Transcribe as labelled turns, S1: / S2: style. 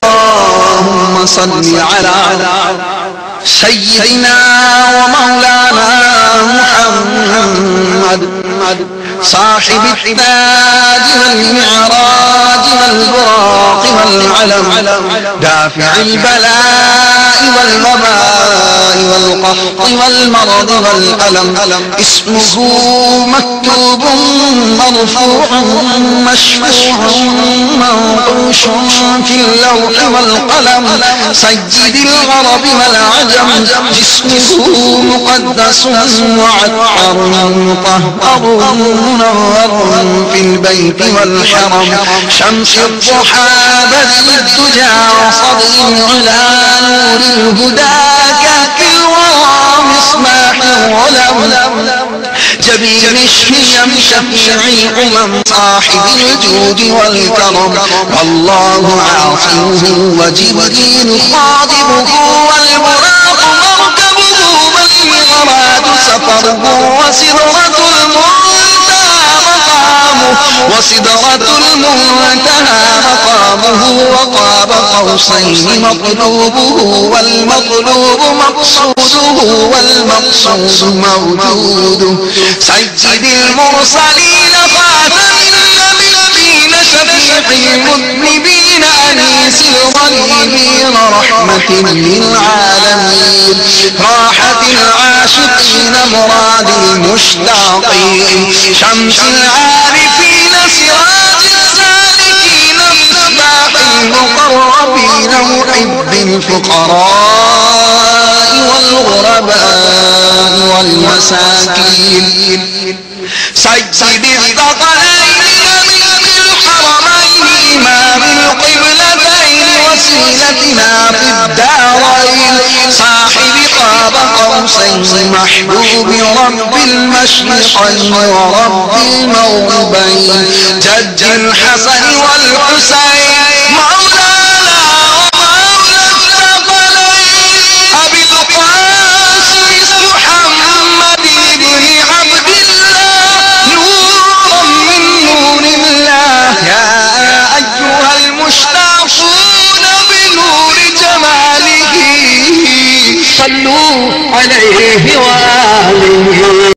S1: اللهم صل على سيدنا ومولانا محمد صاحب التاج والمعراج والبراق والعلم دافع البلاء والوباء والقحط والمرض والألم اسمه مكتوب مرفوع مشفوع منقوش في اللوح والقلم سيد العرب والعجم جسمه مقدس معطر مطهر منور في البيت والحرم شمس الضحى بدر الدجى وصدر العلا نور الهدى كهف الورى مصباح الظلم جبين الشيم شفيع الأمم صاحب الجود والكرم والله عاصمه وجبريل خاطبه والبراق مركبه والمغراد سفره وسدرة المنتهى مقامه وقاب قوسين مطلوبه والمطلوب مقصوده والمقصود موجوده سيد المرسلين خاتم النبيين شفيع المذنبين أنيس الظالمين رحمة للعالمين راحة العاشقين مراد المشتاقين شمس العارفين سراج السالكين مصباح المقربين محب الفقراء والغرباء والمساكين سيد الثقلين من الحرمين إمام القبلتين وسيلتنا في الدارين صاحب قاب قوسين محبوب رب المشرقين ورب المغربين جد الحسن والحسين مولانا ومولى الثقلين أبي القاسم محمد بن عبد الله نورا من نور الله يا أيها المشتاقون بنور جماله صلوا عليه وآله